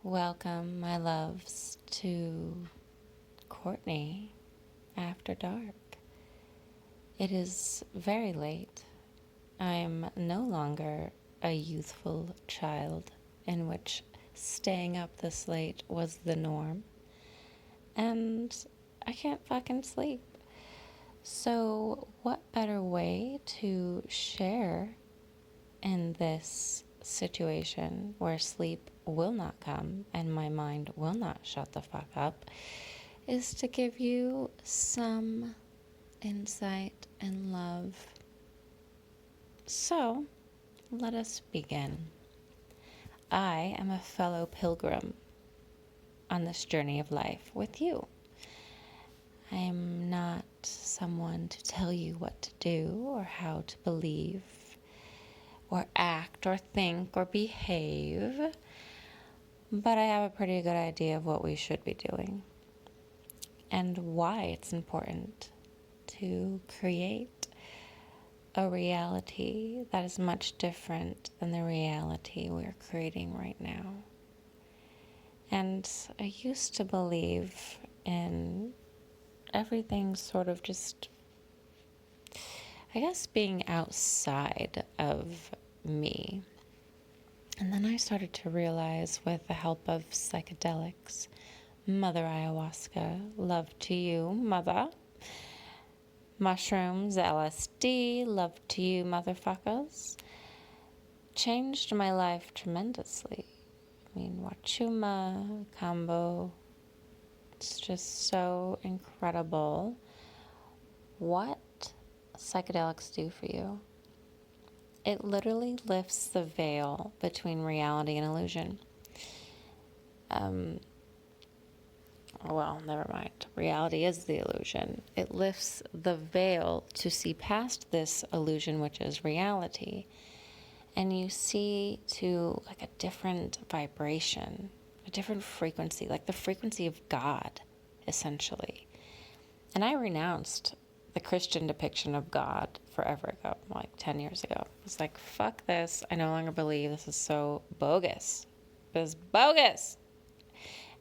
Welcome, my loves, to Courtney After Dark. It is very late. I am no longer a youthful child in which staying up this late was the norm. And I can't fucking sleep. So, what better way to share in this situation where sleep will not come and my mind will not shut the fuck up is to give you some insight and love. So, let us begin. I am a fellow pilgrim on this journey of life with you. I am not someone to tell you what to do or how to believe or act or think or behave, but I have a pretty good idea of what we should be doing and why it's important to create a reality that is much different than the reality we're creating right now. And I used to believe in everything sort of just, I guess, being outside of me. And then I started to realize, with the help of psychedelics, Mother Ayahuasca, love to you, Mother. Mushrooms, LSD, love to you, motherfuckers. Changed my life tremendously. I mean, Wachuma, Kambo, it's just so incredible what psychedelics do for you. It literally lifts the veil between reality and illusion. Well, never mind. Reality is the illusion. It lifts the veil to see past this illusion, which is reality. And you see to like a different vibration, a different frequency, like the frequency of God, essentially. And I renounced the Christian depiction of God forever ago, like 10 years ago. I was like, fuck this. I no longer believe this is so bogus. This is bogus.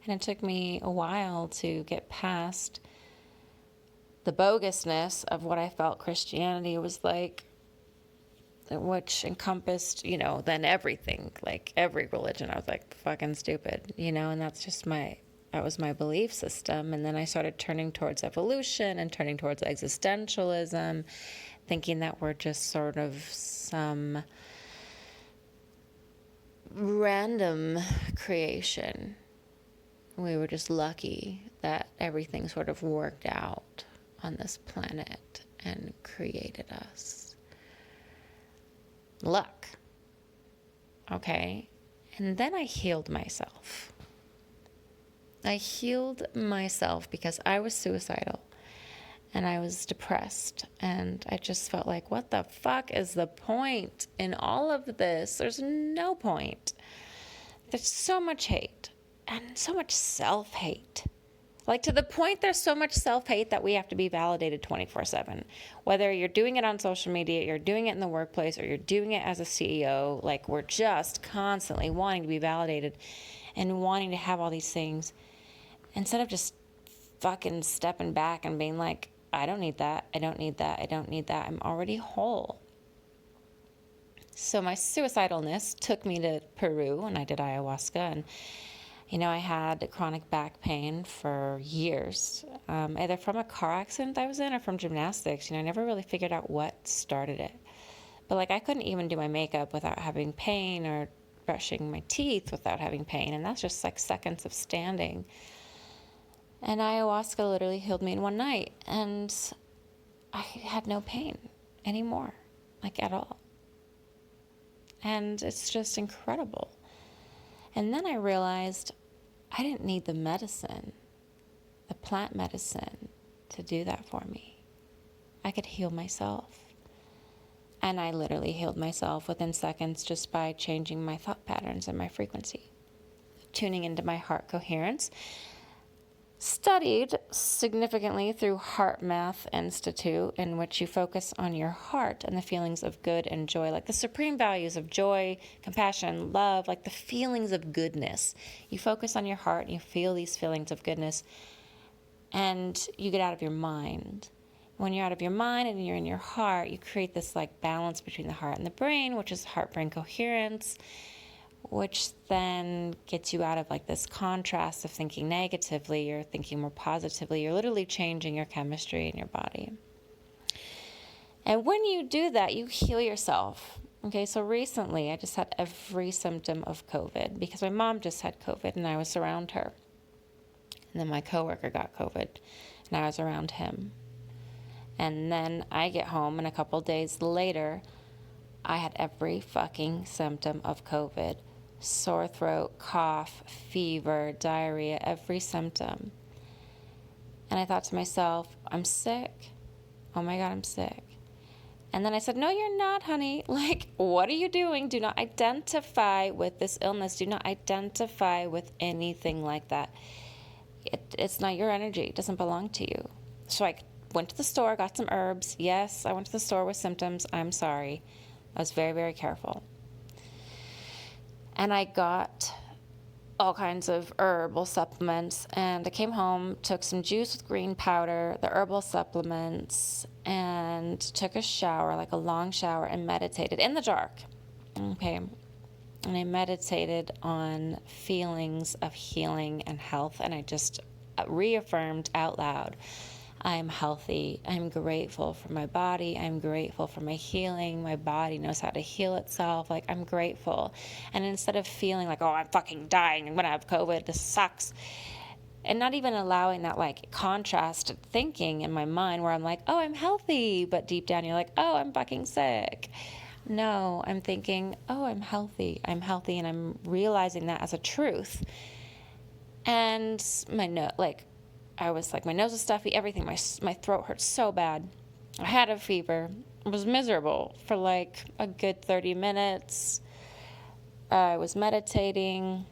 And it took me a while to get past the bogusness of what I felt Christianity was like, which encompassed, then everything, like every religion. I was like, fucking stupid, and that was my belief system. And then I started turning towards evolution and turning towards existentialism, thinking that we're just sort of some random creation. We were just lucky that everything sort of worked out on this planet and created us. Luck. Okay? And then I healed myself. I healed myself because I was suicidal and I was depressed, and I just felt like, what the fuck is the point in all of this? There's no point. There's so much hate and so much self-hate. Like, to the point there's so much self-hate that we have to be validated 24/7. Whether you're doing it on social media, you're doing it in the workplace, or you're doing it as a CEO, like, we're just constantly wanting to be validated and wanting to have all these things, instead of just fucking stepping back and being like, I don't need that, I don't need that, I don't need that, I'm already whole. So my suicidalness took me to Peru, and I did ayahuasca, and I had chronic back pain for years, either from a car accident I was in or from gymnastics. I never really figured out what started it. But I couldn't even do my makeup without having pain, or brushing my teeth without having pain. And that's just like seconds of standing. And ayahuasca literally healed me in one night. And I had no pain anymore, at all. And it's just incredible. And then I realized I didn't need the medicine, the plant medicine, to do that for me. I could heal myself. And I literally healed myself within seconds just by changing my thought patterns and my frequency, tuning into my heart coherence, studied significantly through Heart Math Institute, in which you focus on your heart and the feelings of good and joy, like the supreme values of joy, compassion, love, like the feelings of goodness. You focus on your heart and you feel these feelings of goodness, and you get out of your mind. When you're out of your mind and you're in your heart, you create this like balance between the heart and the brain, which is heart-brain coherence, which then gets you out of like this contrast of thinking negatively or thinking more positively. You're literally changing your chemistry in your body. And when you do that, you heal yourself. Okay, so recently I just had every symptom of COVID because my mom just had COVID and I was around her. And then my coworker got COVID and I was around him. And then I get home and a couple days later, I had every fucking symptom of COVID. Sore throat, cough, fever, diarrhea, every symptom. And I thought to myself, I'm sick. Oh my God, I'm sick. And then I said, no, you're not, honey. Like, what are you doing? Do not identify with this illness. Do not identify with anything like that. It's not your energy. It doesn't belong to you. So I went to the store, got some herbs. Yes, I went to the store with symptoms. I'm sorry. I was very, very careful. And I got all kinds of herbal supplements. And I came home, took some juice with green powder, the herbal supplements, and took a shower, like a long shower, and meditated in the dark. Okay. And I meditated on feelings of healing and health. And I just reaffirmed out loud, I'm healthy. I'm grateful for my body. I'm grateful for my healing. My body knows how to heal itself. Like, I'm grateful. And instead of feeling like, oh, I'm fucking dying, I'm going to have COVID, this sucks. And not even allowing that, like, contrast thinking in my mind where I'm like, oh, I'm healthy. But deep down, you're like, oh, I'm fucking sick. No, I'm thinking, oh, I'm healthy. I'm healthy. And I'm realizing that as a truth. And I was like, my nose was stuffy, everything. My throat hurt so bad. I had a fever. I was miserable for like a good 30 minutes. I was meditating.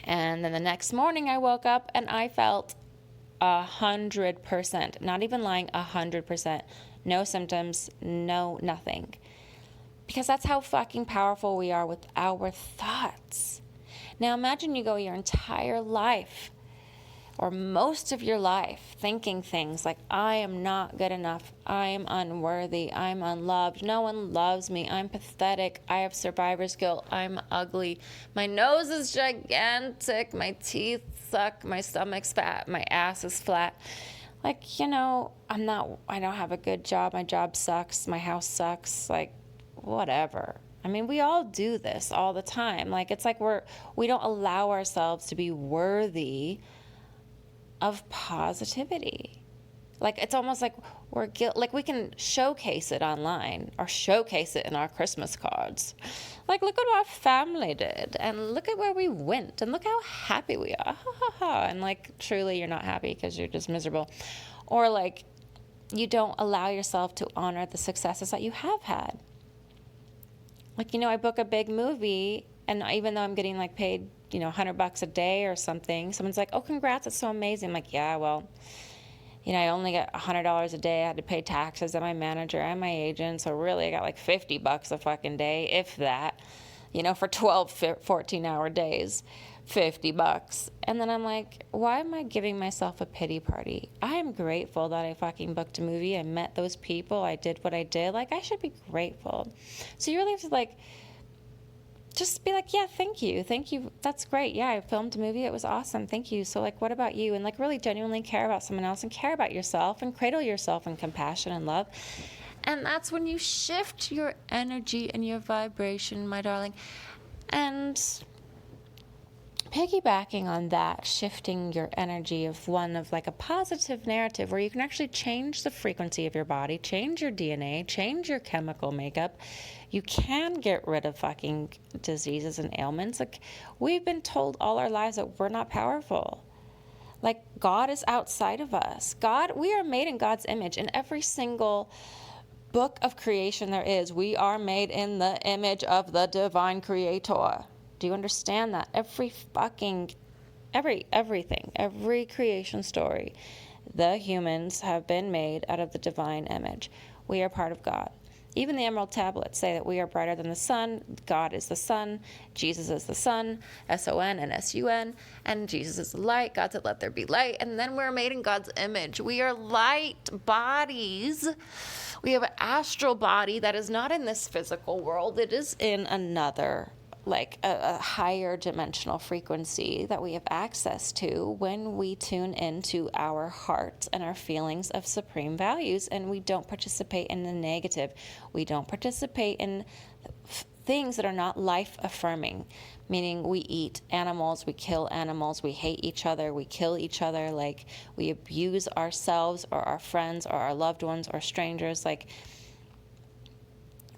And then the next morning I woke up and I felt 100%, not even lying, 100%. No symptoms, no nothing. Because that's how fucking powerful we are with our thoughts. Now imagine you go your entire life, or most of your life, thinking things like, I am not good enough, I am unworthy, I'm unloved, no one loves me, I'm pathetic, I have survivor's guilt, I'm ugly, my nose is gigantic, my teeth suck, my stomach's fat, my ass is flat. Like, I don't have a good job, my job sucks, my house sucks, like, whatever. I mean, we all do this all the time. Like, it's like we don't allow ourselves to be worthy of positivity. Like, it's almost like like we can showcase it online or showcase it in our Christmas cards. Like, look at what our family did and look at where we went and look how happy we are. And like, truly you're not happy because you're just miserable. Or like, you don't allow yourself to honor the successes that you have had. Like, I book a big movie, and even though I'm getting like paid, $100 a day or something, someone's like, oh, congrats, it's so amazing. I'm like, yeah, well, I only got $100 a day. I had to pay taxes and my manager and my agent. So really I got like $50 a fucking day, if that, for 12, 14-hour days, $50. And then I'm like, why am I giving myself a pity party? I am grateful that I fucking booked a movie. I met those people. I did what I did. Like, I should be grateful. So you really have to like, just be like, yeah, thank you. That's great. Yeah, I filmed a movie. It was awesome. Thank you. So like, what about you? And like, really genuinely care about someone else and care about yourself and cradle yourself in compassion and love. And that's when you shift your energy and your vibration, my darling. And piggybacking on that, shifting your energy of like a positive narrative where you can actually change the frequency of your body, change your DNA, change your chemical makeup. You can get rid of fucking diseases and ailments. Like, we've been told all our lives that we're not powerful. Like, God is outside of us. We are made in God's image. In every single book of creation there is, we are made in the image of the divine creator. Do you understand that? Every fucking Everything, every creation story, the humans have been made out of the divine image. We are part of God. Even the Emerald Tablets say that we are brighter than the sun. God is the sun. Jesus is the sun. S-O-N and S-U-N. And Jesus is the light. God said, let there be light. And then we're made in God's image. We are light bodies. We have an astral body that is not in this physical world. It is in another, like a higher dimensional frequency that we have access to when we tune into our heart and our feelings of supreme values, and we don't participate in the negative. We don't participate in things that are not life affirming, meaning we eat animals, we kill animals, we hate each other, we kill each other, like we abuse ourselves or our friends or our loved ones or strangers, like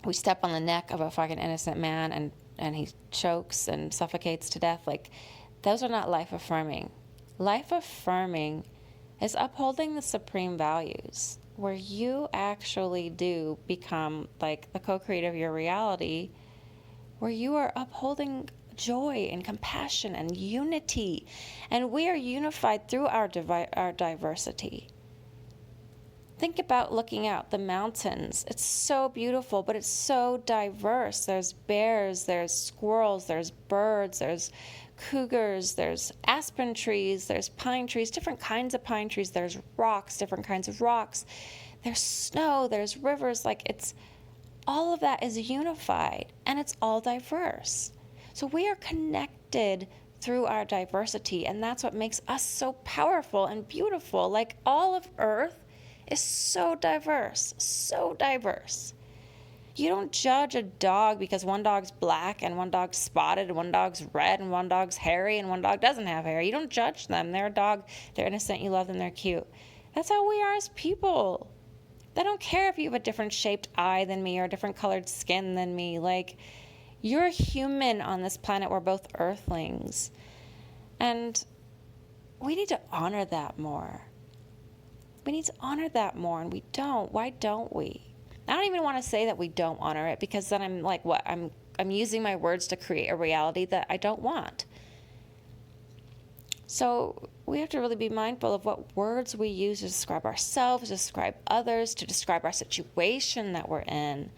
we step on the neck of a fucking innocent man and he chokes and suffocates to death. Like, those are not life affirming. Life affirming is upholding the supreme values, where you actually do become like the co-creator of your reality, where you are upholding joy and compassion and unity, and we are unified through our diversity. Think about looking out the mountains. It's so beautiful, but it's so diverse. There's bears, there's squirrels, there's birds, there's cougars, there's aspen trees, there's pine trees, different kinds of pine trees, there's rocks, different kinds of rocks, there's snow, there's rivers. Like, it's all of that is unified, and it's all diverse. So we are connected through our diversity, and that's what makes us so powerful and beautiful. Like, all of Earth is so diverse, so diverse. You don't judge a dog because one dog's black and one dog's spotted and one dog's red and one dog's hairy and one dog doesn't have hair. You don't judge them. They're a dog, they're innocent, you love them, they're cute. That's how we are as people. They don't care if you have a different shaped eye than me or a different colored skin than me. Like, you're human on this planet. We're both earthlings. And we need to honor that more. We need to honor that more, and we don't. Why don't we? I don't even want to say that we don't honor it, because then I'm like, what? I'm using my words to create a reality that I don't want. So we have to really be mindful of what words we use to describe ourselves, to describe others, to describe our situation that we're in.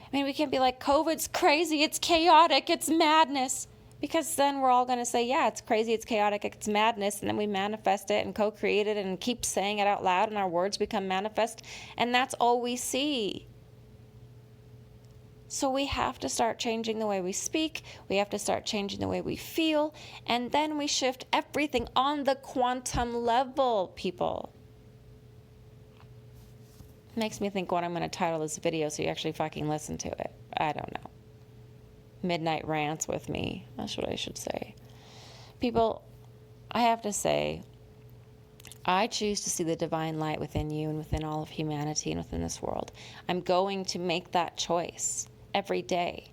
I mean, we can't be like, COVID's crazy, it's chaotic, it's madness. Because then we're all going to say, yeah, it's crazy, it's chaotic, it's madness, and then we manifest it and co-create it and keep saying it out loud, and our words become manifest, and that's all we see. So we have to start changing the way we speak, we have to start changing the way we feel, and then we shift everything on the quantum level, people. Makes me think what I'm going to title this video so you actually fucking listen to it. I don't know. Midnight rants with me. That's what I should say. People, I have to say, I choose to see the divine light within you and within all of humanity and within this world. I'm going to make that choice every day,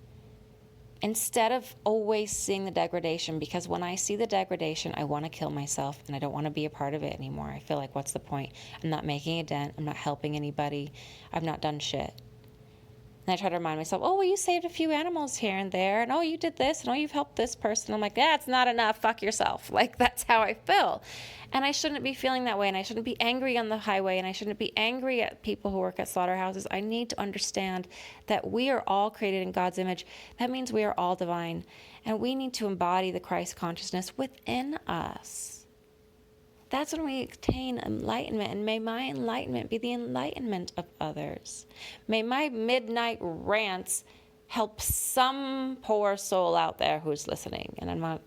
instead of always seeing the degradation, because when I see the degradation, I want to kill myself and I don't want to be a part of it anymore. I feel like, what's the point? I'm not making a dent. I'm not helping anybody. I've not done shit. And I try to remind myself, oh, well, you saved a few animals here and there, and oh, you did this, and oh, you've helped this person. I'm like, yeah, it's not enough. Fuck yourself. Like, that's how I feel. And I shouldn't be feeling that way, and I shouldn't be angry on the highway, and I shouldn't be angry at people who work at slaughterhouses. I need to understand that we are all created in God's image. That means we are all divine, and we need to embody the Christ consciousness within us. That's when we attain enlightenment, and may my enlightenment be the enlightenment of others. May my midnight rants help some poor soul out there who's listening. And I'm not,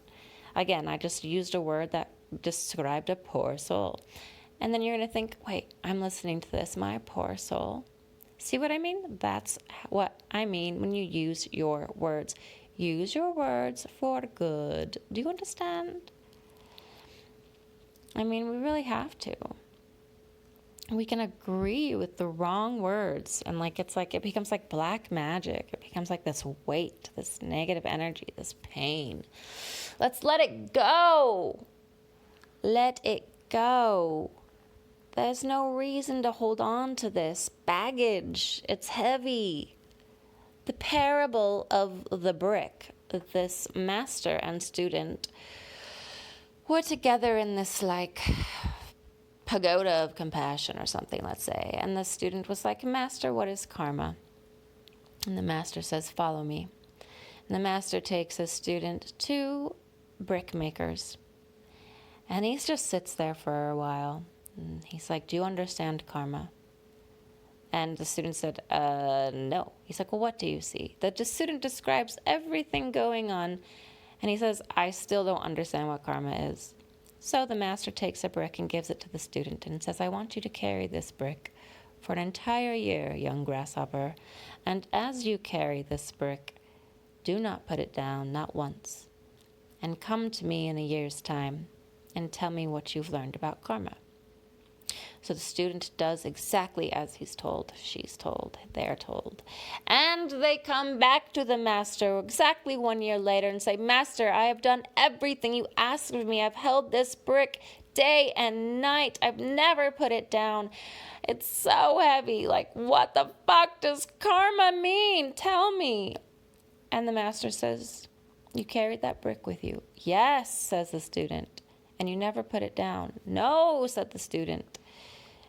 again, I just used a word that described a poor soul. And then you're going to think, wait, I'm listening to this, my poor soul. See what I mean? That's what I mean when you use your words. Use your words for good. Do you understand? I mean, we really have to. We can agree with the wrong words, and it becomes like black magic. It becomes like this weight, this negative energy, this pain. Let's let it go. Let it go. There's no reason to hold on to this baggage. It's heavy. The parable of the brick, this master and student we're together in this like pagoda of compassion or something, let's say. And the student was like, Master, what is karma? And the master says, follow me. And the master takes his student to brick makers. And he just sits there for a while. And he's like, do you understand karma? And the student said, no. He's like, well, what do you see? The student describes everything going on. And he says, I still don't understand what karma is. So the master takes a brick and gives it to the student and says, I want you to carry this brick for an entire year, young grasshopper. And as you carry this brick, do not put it down, not once. And come to me in a year's time and tell me what you've learned about karma. So the student does exactly as he's told, she's told, they're told. And they come back to the master exactly 1 year later and say, Master, I have done everything you asked of me. I've held this brick day and night. I've never put it down. It's so heavy. Like, what the fuck does karma mean? Tell me. And the master says, you carried that brick with you. Yes, says the student. And you never put it down. No, said the student.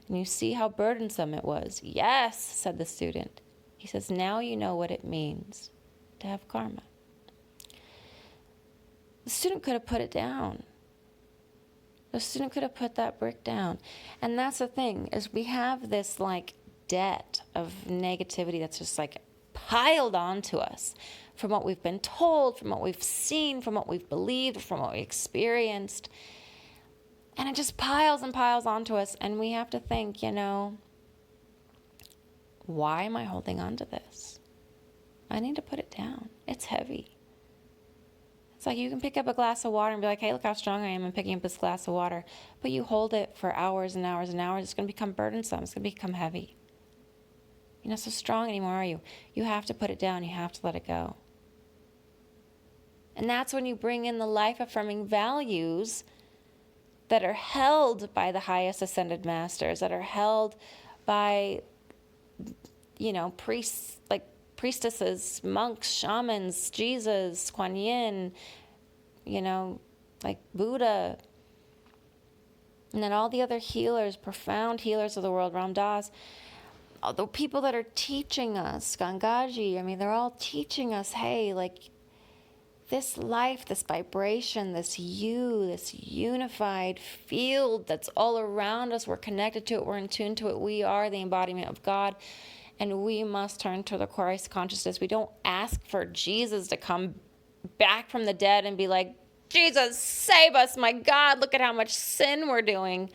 And you see how burdensome it was. Yes, said the student. He says, now you know what it means to have karma. The student could have put it down. The student could have put that brick down. And that's the thing, is we have this like debt of negativity that's just like piled onto us from what we've been told, from what we've seen, from what we've believed, from what we experienced. And it just piles and piles onto us. And we have to think, why am I holding on to this? I need to put it down. It's heavy. It's like you can pick up a glass of water and be like, hey, look how strong I am in picking up this glass of water. But you hold it for hours and hours and hours. It's going to become burdensome. It's going to become heavy. You're not so strong anymore, are you? You have to put it down. You have to let it go. And that's when you bring in the life-affirming values that are held by the highest ascended masters, that are held by, priests, like priestesses, monks, shamans, Jesus, Kuan Yin, like Buddha, and then all the other healers, profound healers of the world, Ram Dass, all the people that are teaching us, Gangaji, they're all teaching us, hey, like, this life, this vibration, this unified field that's all around us, we're connected to it, we're in tune to it, we are the embodiment of God, and we must turn to the Christ consciousness. We don't ask for Jesus to come back from the dead and be like, Jesus, save us, my God, look at how much sin we're doing.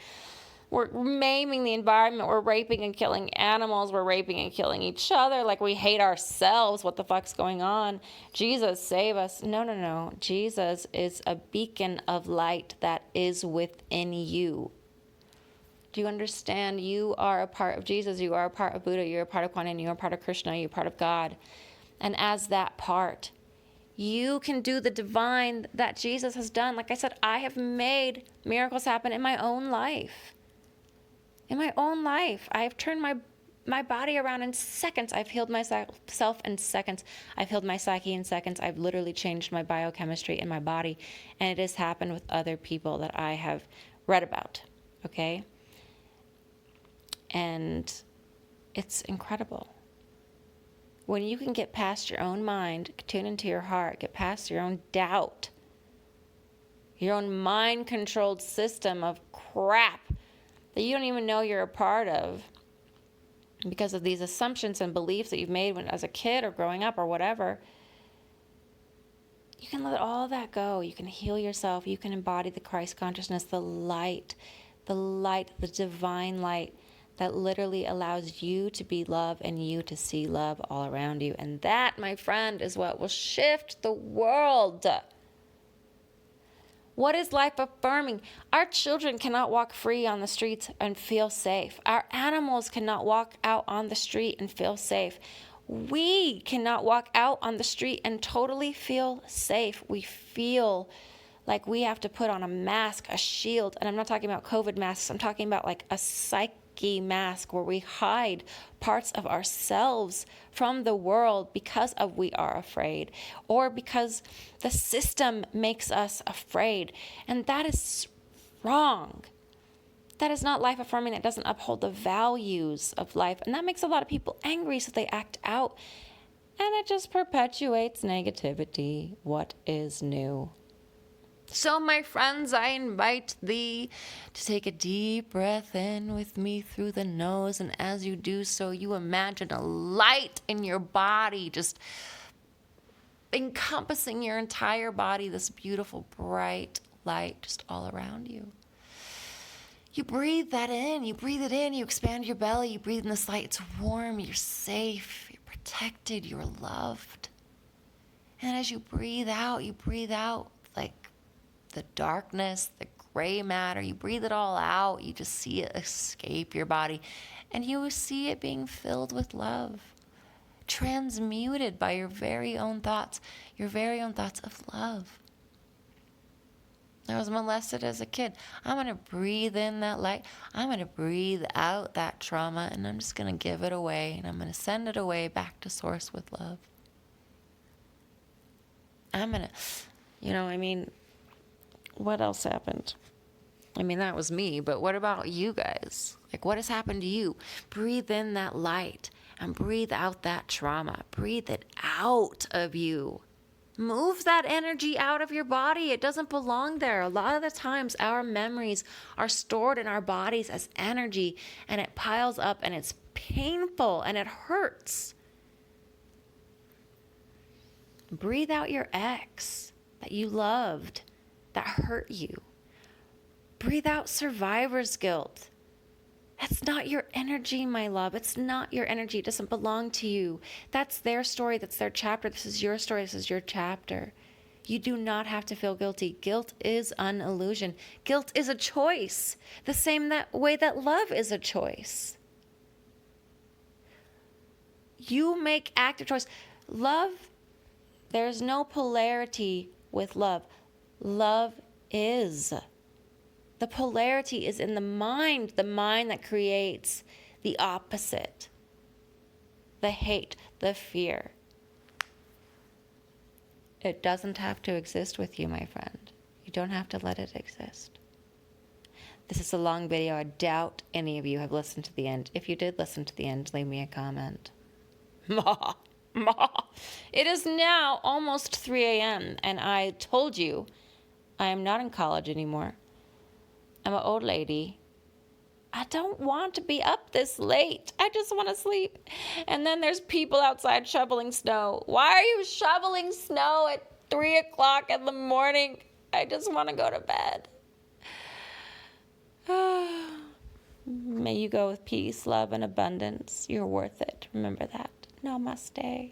We're maiming the environment. We're raping and killing animals. We're raping and killing each other. Like we hate ourselves. What the fuck's going on? Jesus, save us. No. Jesus is a beacon of light that is within you. Do you understand? You are a part of Jesus. You are a part of Buddha. You're a part of Kuan Yin. You're a part of Krishna. You're a part of God. And as that part, you can do the divine that Jesus has done. Like I said, I have made miracles happen in my own life. In my own life, I've turned my body around in seconds. I've healed myself in seconds. I've healed my psyche in seconds. I've literally changed my biochemistry in my body. And it has happened with other people that I have read about, okay? And it's incredible. When you can get past your own mind, tune into your heart, get past your own doubt, your own mind-controlled system of crap that you don't even know you're a part of because of these assumptions and beliefs that you've made when as a kid or growing up or whatever, you can let all that go. You can heal yourself. You can embody the Christ consciousness, the light, the divine light that literally allows you to be love and you to see love all around you. And that, my friend, is what will shift the world. What is life affirming? Our children cannot walk free on the streets and feel safe. Our animals cannot walk out on the street and feel safe. We cannot walk out on the street and totally feel safe. We feel like we have to put on a mask, a shield. And I'm not talking about COVID masks. I'm talking about like a sticky mask where we hide parts of ourselves from the world because of we are afraid, or because the system makes us afraid. And that is wrong. That is not life affirming. It doesn't uphold the values of life. And that makes a lot of people angry, so they act out. And it just perpetuates negativity. What is new? So, my friends, I invite thee to take a deep breath in with me through the nose. And as you do so, you imagine a light in your body, just encompassing your entire body, this beautiful, bright light just all around you. You breathe that in, you breathe it in, you expand your belly, you breathe in this light. It's warm, you're safe, you're protected, you're loved. And as you breathe out like the darkness, the gray matter, you breathe it all out, you just see it escape your body, and you see it being filled with love, transmuted by your very own thoughts of love. I was molested as a kid. I'm going to breathe in that light. I'm going to breathe out that trauma, and I'm just going to give it away, and I'm going to send it away back to source with love. I'm going to, what else happened? That was me, but what about you guys? Like, what has happened to you? Breathe in that light and breathe out that trauma. Breathe it out of you. Move that energy out of your body. It doesn't belong there. A lot of the times our memories are stored in our bodies as energy, and it piles up, and it's painful, and it hurts. Breathe out your ex that you loved, that hurt you. Breathe out survivor's guilt. That's not your energy, my love. It's not your energy. It doesn't belong to you. That's their story. That's their chapter. This is your story. This is your chapter. You do not have to feel guilty. Guilt is an illusion. Guilt is a choice. The same way that love is a choice. You make active choice. Love, there's no polarity with love. Love is. The polarity is in the mind that creates the opposite. The hate, the fear. It doesn't have to exist with you, my friend. You don't have to let it exist. This is a long video. I doubt any of you have listened to the end. If you did listen to the end, leave me a comment. Ma. It is now almost 3 a.m. and I told you I am not in college anymore. I'm an old lady. I don't want to be up this late. I just want to sleep. And then there's people outside shoveling snow. Why are you shoveling snow at 3 o'clock in the morning? I just want to go to bed. May you go with peace, love, and abundance. You're worth it. Remember that. Namaste.